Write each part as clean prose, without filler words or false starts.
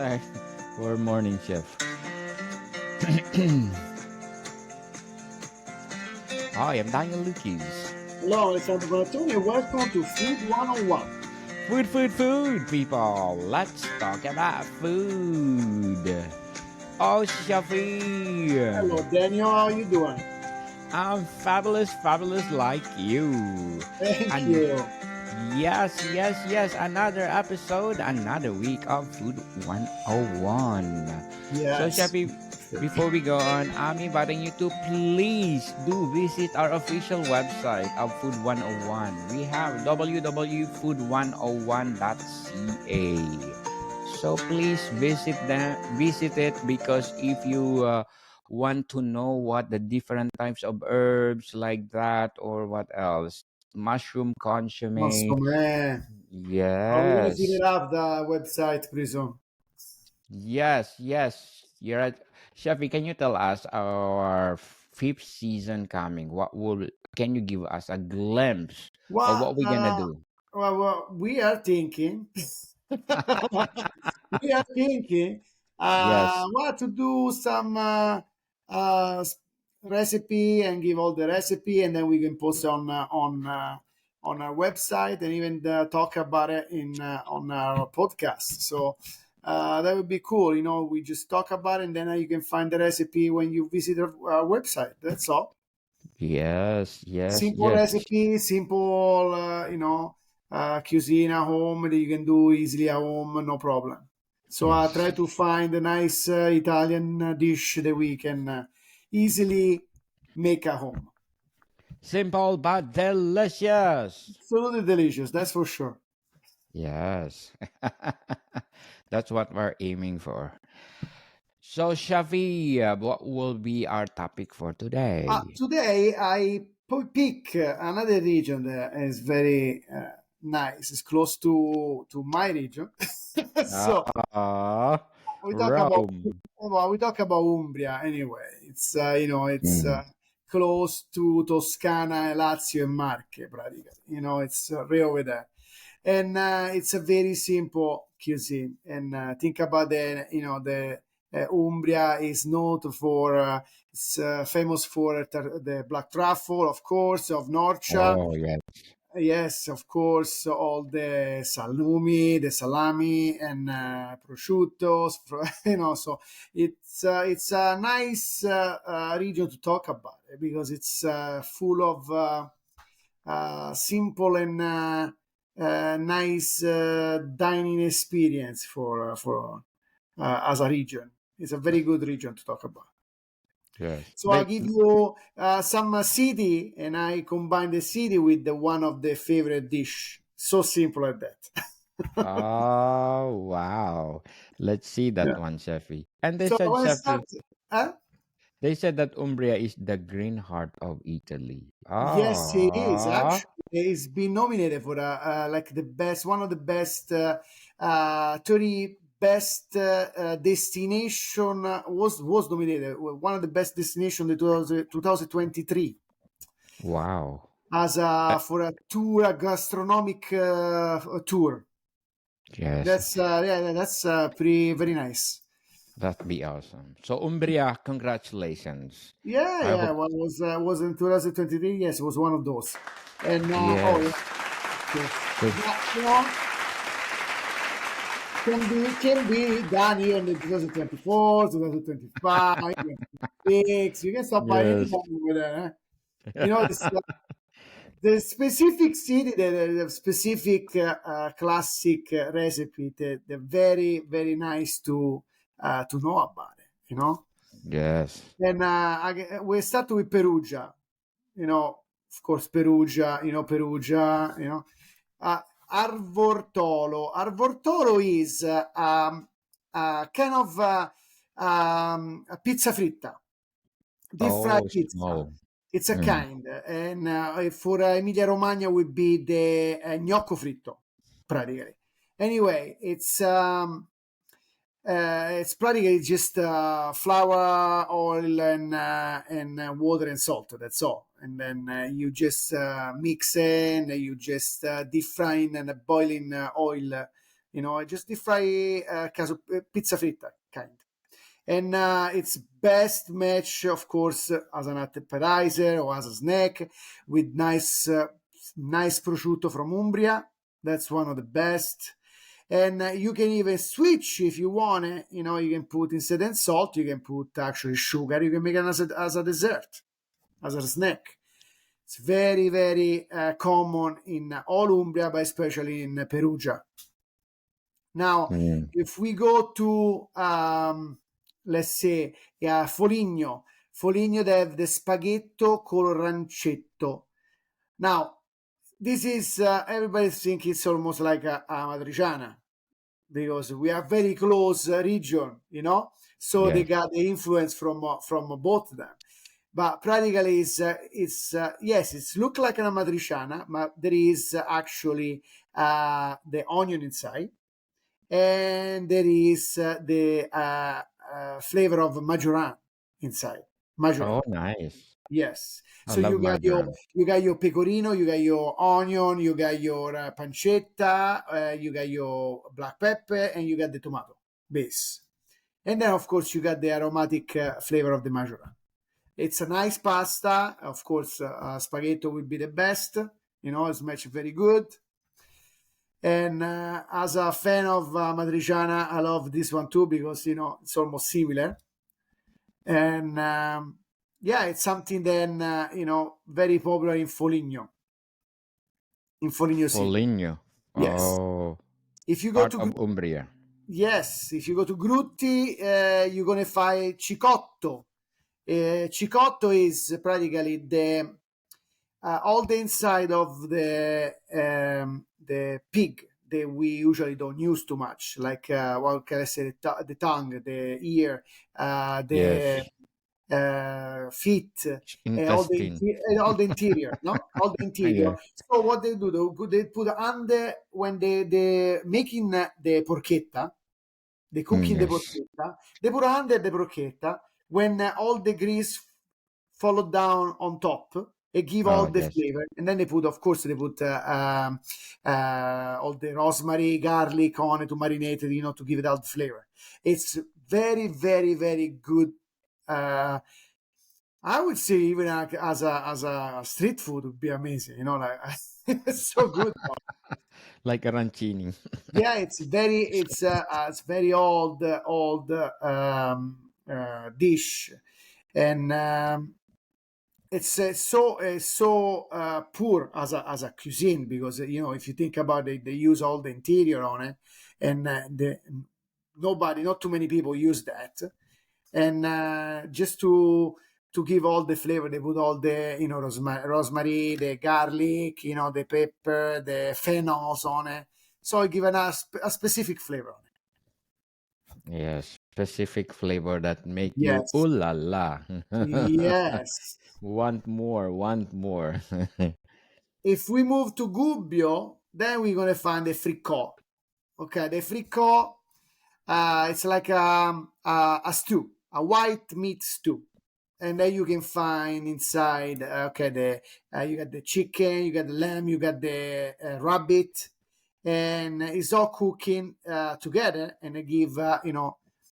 Hi, for morning chef. Hi, I'm Daniel Lucas. Hello, Alessandro Panattoni, and welcome to Food 101. Food, people. Let's talk about food. Oh, Shafi. Hello, Daniel, how are you doing? I'm fabulous like you. Thank And you. yes. Another episode, another week of Food 101. So, Yes. Shafi, before we go on, I'm inviting you to please do visit our official website of Food 101. We have www.food101.ca. So please visit it because if you want to know what the different types of herbs like that or what else, mushroom consomme, Masomè. Oh, we're gonna fill yes. it up the website pretty soon. Yes. You're right. Shafi, can you tell us our fifth season coming? What will can you give us a glimpse of Well, what we're gonna do? we are thinking, we are thinking, Yes. what to do some uh, s- recipe and give all the recipe, and then we can post on our website and even talk about it in on our podcast. So that would be cool. You know, we just talk about it, and then you can find the recipe when you visit our website. That's all. Simple Yes. recipe, simple, cuisine at home that you can do easily at home, no problem. So I try Yes. to find a nice Italian dish that we can easily make at home. Simple but delicious. Absolutely delicious, that's for sure. Yes. That's what we're aiming for. So, Shafi, what will be our topic for today? Today I pick another region that is very nice. It's close to my region. So Ah, we talk about Rome. we talk about Umbria anyway. It's it's Mm. close to Toscana, Lazio, and Marche, practically. It's right over there, and it's a very simple cuisine. And think about the Umbria is known for it's famous for the black truffle, of course, of Norcia. Oh, yes. Yes, of course, all the salumi, the salami, and prosciuttos. So it's a nice region to talk about it because it's full of simple and nice dining experience for as a region. It's a very good region to talk about. Yes. So I'll give you some city, and I combine the city with one of the favorite dish. So simple as that. Oh, wow. Let's see that Yeah. one, Shafi. And they So I said, want to start. Shafi, Huh? they said that Umbria is the green heart of Italy. Yes, it is. Ah, Actually, it's been nominated for like the best, one of the best, 30 best destination was nominated. One of the best destination in 2023 wow. as Uh, for a tour, a gastronomic tour. Yes, That's that's pretty very nice. that'd be awesome. So, Umbria, congratulations. Yeah, I yeah. hope, Well, was in 2023. Yes, it was one of those. And oh yeah, yes. okay. So, Yeah, can be done here in the 2024, 2025, 2026. You can stop by any yes. moment with that. It's the specific city, the specific classic recipe, they're very very nice to know about it. Yes. And we start with Perugia. Of course, Perugia. Perugia. Uh, Arvortolo. Arvortolo is kind of a pizza fritta, deep fried Oh, pizza. small. It's a Mm. kind, and for Emilia Romagna would be the gnocco fritto, practically. Anyway, it's practically just flour, oil, and water and salt. That's all. And then you just mix in. You just deep frying and boiling oil just deep fry pizza fritta kind. And it's best match, of course, as an appetizer or as a snack with nice prosciutto from Umbria. That's one of the best. And you can even switch if you want it. You can put, instead of salt, you can put actually sugar. You can make it as a dessert, as a snack. It's very, very common in all Umbria, but especially in Perugia. Now, if we go to, let's say, Foligno, they have the spaghetto col rancetto. Now, this is, everybody thinks it's almost like a matriciana, because we are very close region, so Yes. they got the influence from both of them. But practically, it's yes, it's look like an amatriciana, but there is actually the onion inside, and there is the flavor of majoran inside. Majoran. Oh, nice. Yes. I So love you got your marjoram. pecorino, you got your onion, you got your pancetta, you got your black pepper, and you got the tomato base. And then, of course, you got the aromatic flavor of the majoran. It's a nice pasta. Of course, spaghetti will be the best. It's matched very good. And as a fan of matriciana, I love this one too, because it's almost similar. And yeah, it's something then very popular in Foligno City. Foligno. Yes. Oh, If you go part to of Umbria. Yes, if you go to Grutti, you're gonna find Cicotto. Cicotto is practically the all the inside of the pig that we usually don't use too much, like what can I say, the tongue, the ear, the Yes. feet, Intestine. all the interior, no, all the interior. Yeah. So what they do, they put under when they making the porchetta, they cooking the Yes. porchetta, they put under the porchetta when all the grease follow down on top and give all Oh, the yes. flavor. And then they put, of course, all the rosemary, garlic on it to marinate it, to give it all the flavor. It's very, very, very good. I would say even as a street food would be amazing. Like it's so good. Like arancini. Yeah, it's very old dish, and it's so poor as a cuisine, because if you think about it, they use all the interior on it, and not too many people use that, and just to give all the flavor, they put all the rosemary, the garlic, the pepper, the phenols on it, so it give a specific flavor on it. Yes. Specific flavor that make you Yes, ooh la la. yes. Want more, want more. If we move to Gubbio, then we're gonna find the fricot. Okay, the fricot, it's like a stew, a white meat stew, and then you can find inside. You got the chicken, you got the lamb, you got the rabbit, and it's all cooking together, and they give a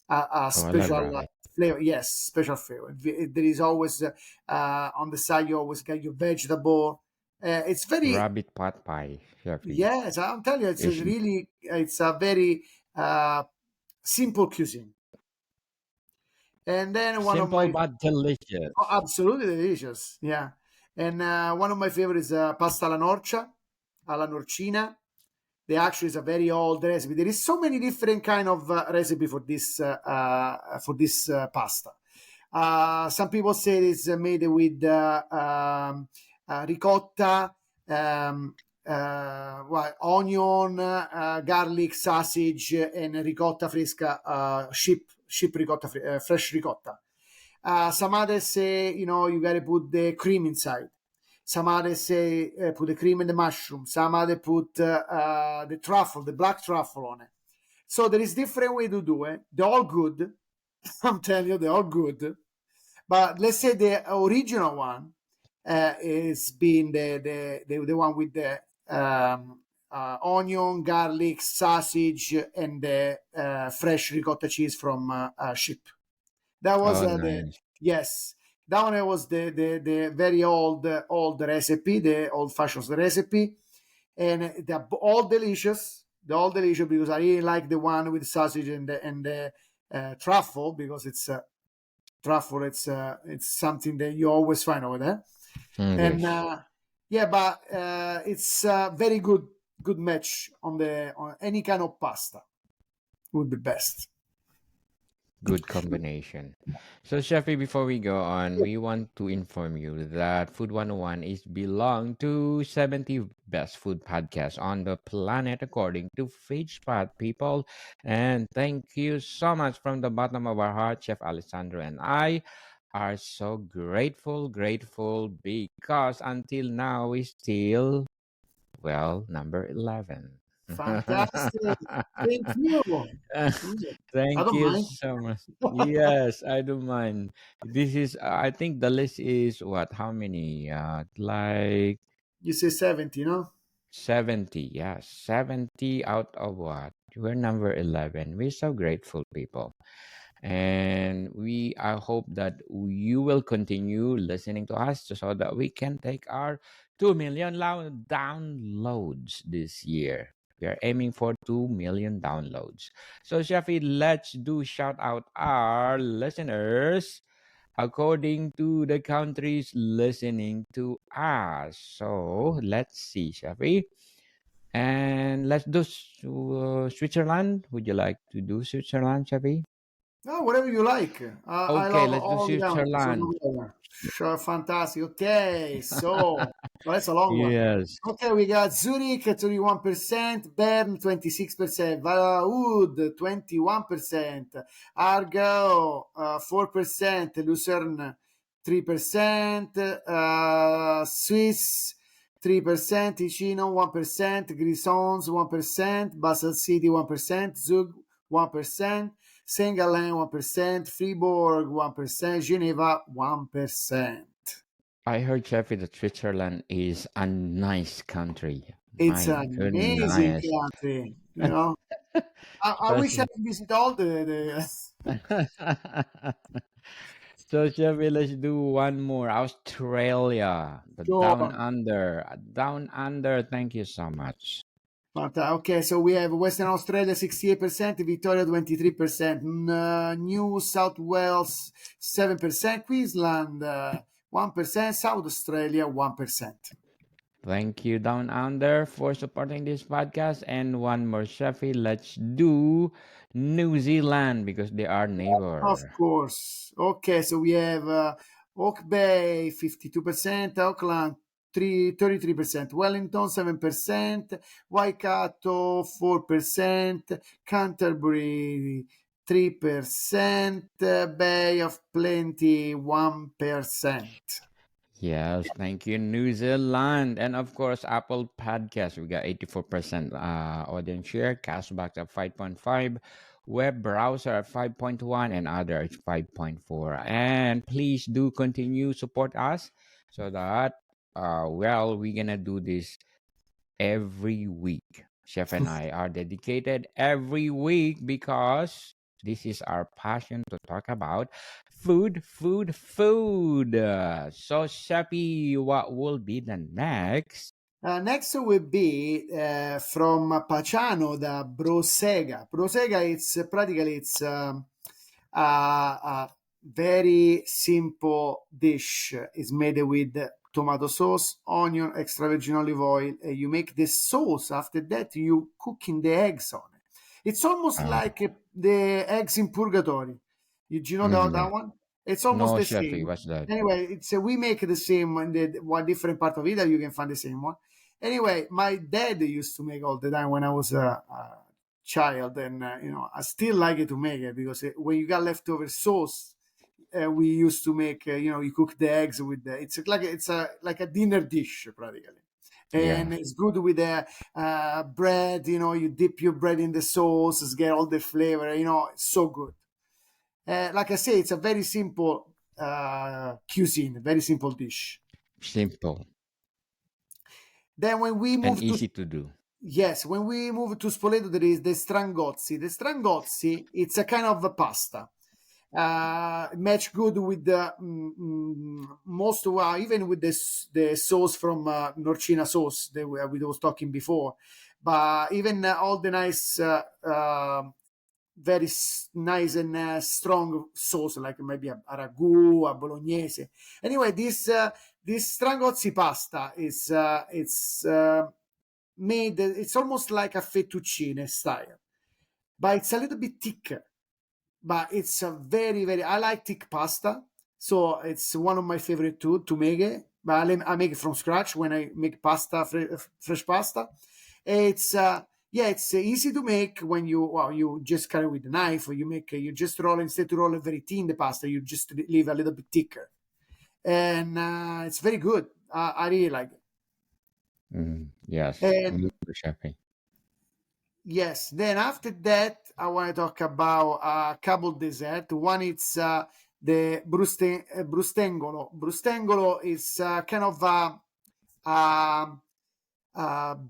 Oh, I love special rabbit. flavor. Yes, special flavor. There is always on the side, you always get your vegetable. It's very, Rabbit pot pie, Chefy. yes, I'm telling you, Is it's a very uh, simple cuisine. And then one of simple my but Oh, delicious. absolutely delicious. Yeah. And one of my favorites is pasta alla norcia, alla norcina. They actually is a very old recipe. There is so many different kind of recipe for this pasta. Some people say it's made with ricotta, onion, garlic, sausage, and ricotta fresca, sheep ricotta, fresh ricotta. Some others say, you got to put the cream inside. Some others say put the cream and the mushroom. Some others put the truffle, the black truffle on it. So there is different way to do it. They're all good. I'm telling you, they're all good. But let's say the original one is being the one with the onion, garlic, sausage, and fresh ricotta cheese from ship. That was Oh, the nice. yes. That one was the very old recipe, the old fashioned recipe, and they're all delicious. They're all delicious because I really like the one with sausage and the truffle because it's truffle. It's something that you always find over there, and English. yeah, but it's a very good match on any kind of pasta would be best. Good combination. So, Chefy, before we go on, we want to inform you that Food 101 is belong to 70 best food podcasts on the planet according to FageSpot people. And thank you so much from the bottom of our heart, Chef Alessandro and I are so grateful because until now we still, well, number 11. Fantastic. Thank you. Mm, I Thank don't you mind. so much. Yes, I don't mind. This is, I think the list is what? How many? Like You say 70, no? 70. Yeah, 70 out of what? We're number 11. We're so grateful, people. And I hope that you will continue listening to us so that we can take our 2 million downloads this year. We are aiming for 2 million downloads. So, Shafi, let's do shout out our listeners according to the countries listening to us. So, let's see, Shafi. And let's do Switzerland. Would you like to do Switzerland, Shafi? No, whatever you like. I Okay, love let's do all the countries. So no Switzerland. matter. Sure, fantastic. Okay, so well, that's a long one. Yes. Okay, we got Zurich at 31%, Bern 26%, Valahud 21%, Argao 4%, Lucerne 3%, Swiss 3%, Ticino 1%, Grisons 1%, Basel City 1%, Zug 1%, Saint Gallen 1%, Fribourg 1%, Geneva 1%. I heard, Jeffrey, that Switzerland is a nice country. It's My an amazing goodness. country, you know. I That's wish I could visit all the so, Jeffrey, let's do one more. Australia, the down sure. under. Down under. Thank you so much. But, okay, so we have Western Australia 68%, Victoria 23%, New South Wales 7%, Queensland 1%, South Australia 1%. Thank you, Down Under, for supporting this podcast. And one more, Shafi. Let's do New Zealand because they are Of neighbor. course. Okay, so we have Oak Bay 52%, Auckland 33%, Wellington 7%, Waikato 4%, Canterbury 3%, Bay of Plenty 1%. Yes, thank you, New Zealand. And of course, Apple Podcast. We got 84% audience share, Castbox at 5.5, web browser at 5.1, and other at 5.4. And please do continue support us so that, well, we're going to do this every week. Chef and I are dedicated every week because this is our passion to talk about food. So, Sheppy, what will be the next? Next will be from Pacciano, the Brosega. Brosega, it's practically it's a very simple dish. It's made with tomato sauce, onion, extra virgin olive oil. You make the sauce. After that, you cooking the eggs on it. It's almost Uh, like the eggs in purgatory. Do you know mm, that one? It's almost no, the Sheppy, same. what's that? Anyway, it's we make the same in the one different part of Italy. You can find the same one. Anyway, my dad used to make all the time when I was a child, and I still like it to make it because when you got leftover sauce, we used to make. You cook the eggs with the. It's like a dinner dish practically, Yeah, and it's good with the bread. You dip your bread in the sauce, get all the flavor. It's so good. Like I say, it's a very simple cuisine, very simple dish. simple Then when we and move to easy to do. Yes, when we move to Spoleto, there is the Strangozzi. The Strangozzi, it's a kind of a pasta. Match good with the most even with the sauce from Norcina sauce that we was talking before, but even all the nice very nice and strong sauce like maybe a ragu, a bolognese. Anyway, this Strangozzi pasta is it's made, it's almost like a fettuccine style, but it's a little bit thicker, but it's a very I like thick pasta, so it's one of my favorite too to make it. But I make it from scratch when I make pasta, fresh pasta. It's yeah, it's easy to make when you just cut it with a knife, or you just roll, instead to roll it very thin the pasta, you just leave a little bit thicker, and it's very good. I really like it. Yes, And me too, Chefy. yes, then after that, I want to talk about a couple dessert. One is the brustengolo. Brustengolo is kind of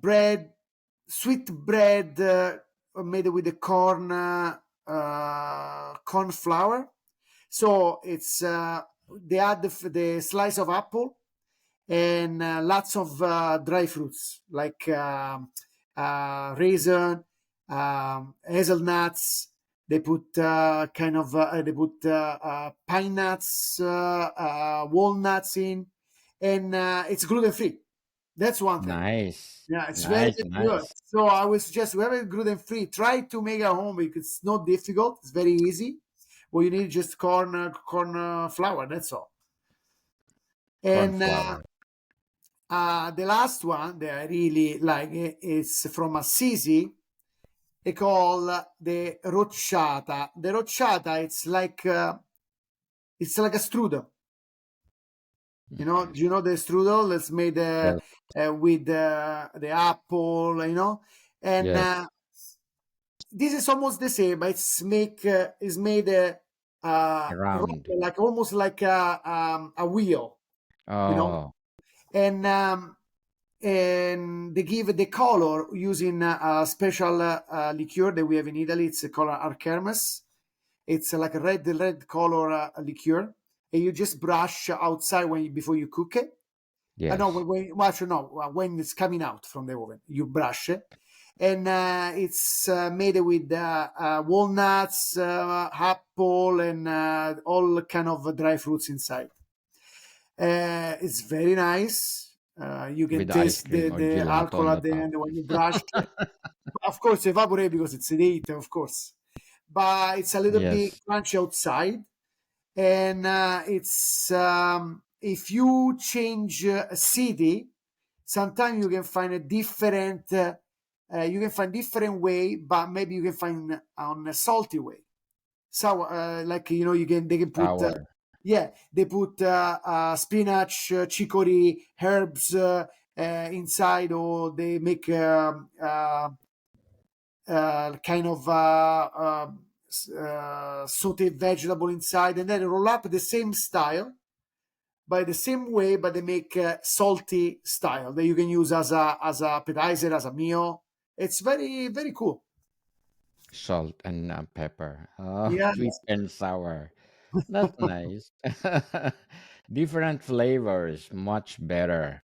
bread, sweet bread made with the corn flour. So it's they add the slice of apple and lots of dry fruits like raisin, hazelnuts. They put pine nuts, walnuts in, and it's gluten free. That's one thing. Nice, Yeah, it's very, nice, very good. nice. So I would suggest whoever is gluten free, try to make it at home because it's not difficult. It's very easy. Well, you need just corn flour. That's all. Corn And flour. the last one that I really like is from Assisi. They call the rocciata. The rocciata, it's like a strudel. You know, Mhm. do you know the strudel? It's made Yes, with the apple. And yes, this is almost the same, but is made around. like almost like a wheel. You know, Oh, and they give the color using a special liqueur that we have in Italy. It's called Arkermes. It's like a red color liqueur, and you just brush outside before you cook it. No, yes. well, actually, no, when it's coming out from the oven, you brush it, and it's made with walnuts, apple, and all kind of dry fruits inside. It's very nice. You can With the ice taste cream or the gelato alcohol on at the the top. end when you brush it. Of course, evaporate because it's the heat, of course. But it's a little bit Yes, crunchy outside, and it's if you change a city, sometimes you can find a different. You can find different way, but maybe you can find on a salty way. So, like you can they can put sour. yeah, they put spinach, chicory, herbs inside, or they make kind of sauteed vegetable inside, and then roll up the same style by the same way, but they make salty style that you can use as a appetizer, as a meal. It's very cool. Salt and pepper. Oh, Yeah. sweet and sour. That's nice. Different flavors, much better,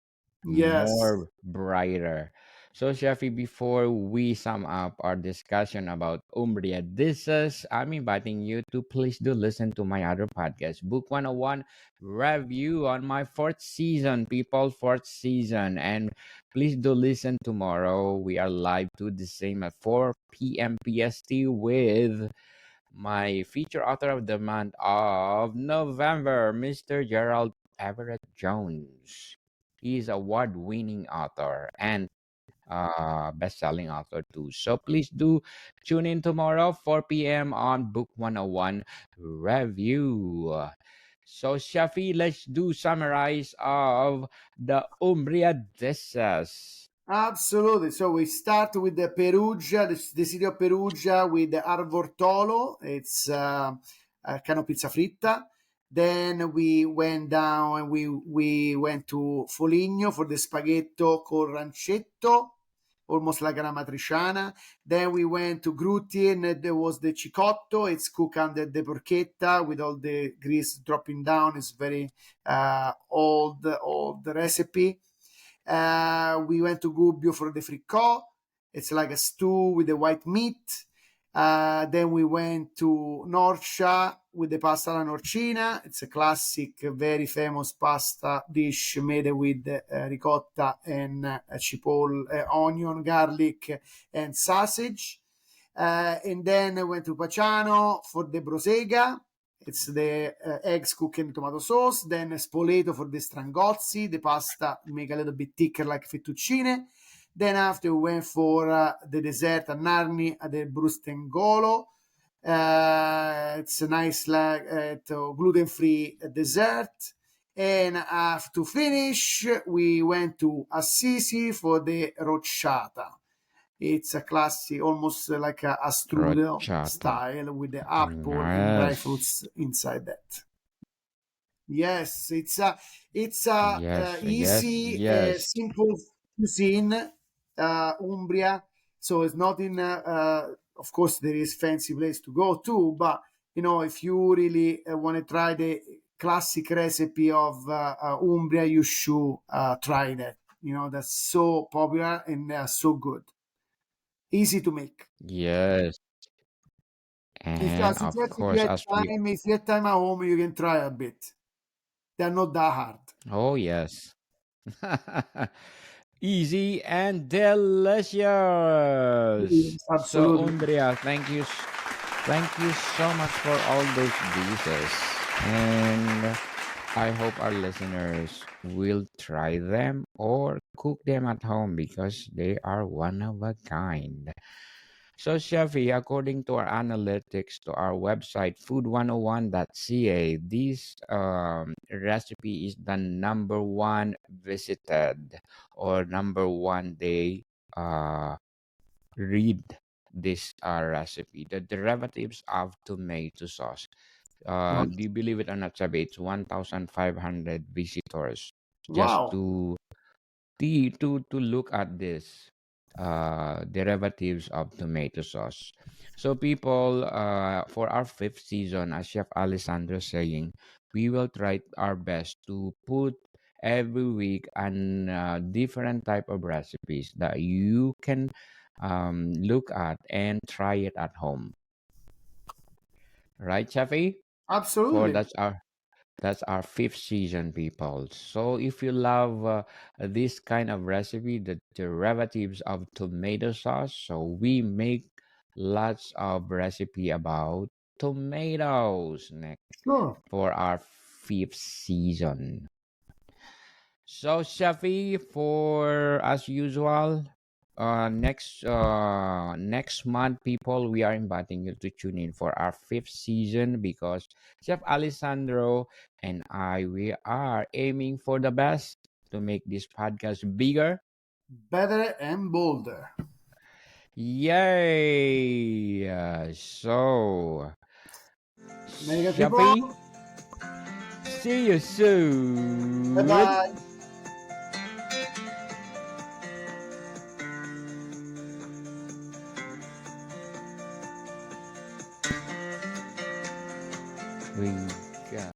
Yes. more brighter. So, Sheffy, before we sum up our discussion about Umbria dishes, I'm inviting you to please do listen to my other podcast, Book 101 review on my fourth season, people, fourth season. And please do listen tomorrow. We are live to the same at 4 p.m. PST with my feature author of the month of November, Mr. Gerald Everett Jones. He's award-winning author and best-selling author too. So please do tune in tomorrow, 4 p.m. on Book 101 Review. So Shafi, let's do summarize of the Umbria dishes. Absolutely. So we start with the Perugia, the city of Perugia, with the Arvortolo. It's a kind of pizza fritta. Then we went down and we went to Foligno for the spaghetto col rancetto. almost like an amatriciana. Then we went to Grutti, and there was the cicotto. It's cooked under the porchetta with all the grease dropping down. It's very old recipe. We went to Gubbio for the fricot. It's like a stew with the white meat. Then we went to Norcia with the pasta alla norcina. It's a classic, very famous pasta dish made with ricotta and chipotle, onion, garlic, and sausage. And then I went to Paciano for the brosega. It's the eggs cooked in tomato sauce. Then spoleto for the strangozzi. The pasta make a little bit thicker like fettuccine. Then after we went for the dessert at Narni at the Brustengolo. It's a nice gluten-free dessert. And to finish, we went to Assisi for the rocciata. It's a classic, almost like a strudel Porchetta. style with the apple and dry fruits Yes. inside that. Yes, it's Yes. Yes. easy, Yes. simple cuisine, Umbria. So it's not in. Of course, there is fancy place to go to, but if you really want to try the classic recipe of Umbria, you should try that. That's so popular and so good, easy to make. Yes. If And I of suggest course, as we. if you have time at home, you can try a bit. They're not that hard. Oh, yes. Easy and delicious. Yes, So, absolutely. Umbria, thank you so much for all those dishes. And I hope our listeners will try them or cook them at home because they are one of a kind. So, Chefy, according to our analytics to our website, food101.ca, this recipe is the number one visited or number one they uh, read this recipe. The derivatives of tomato sauce. Do you believe it or not, Chefy? It's 1,500 visitors just Wow. to look at this derivatives of tomato sauce. So people, for our fifth season, as Chef Alessandro saying, we will try our best to put every week an different type of recipes that you can look at and try it at home. Right, Chefy? For Absolutely. that's our fifth season, people. So if you love this kind of recipe, the derivatives of tomato sauce, so we make lots of recipe about tomatoes next Sure. for our fifth season. So, Shafi, for as usual, next month, people, we are inviting you to tune in for our fifth season because Chef Alessandro and I we are aiming for the best to make this podcast bigger. Better and bolder. Yay! So, Mega people. Shafi, see you Bye soon. bye.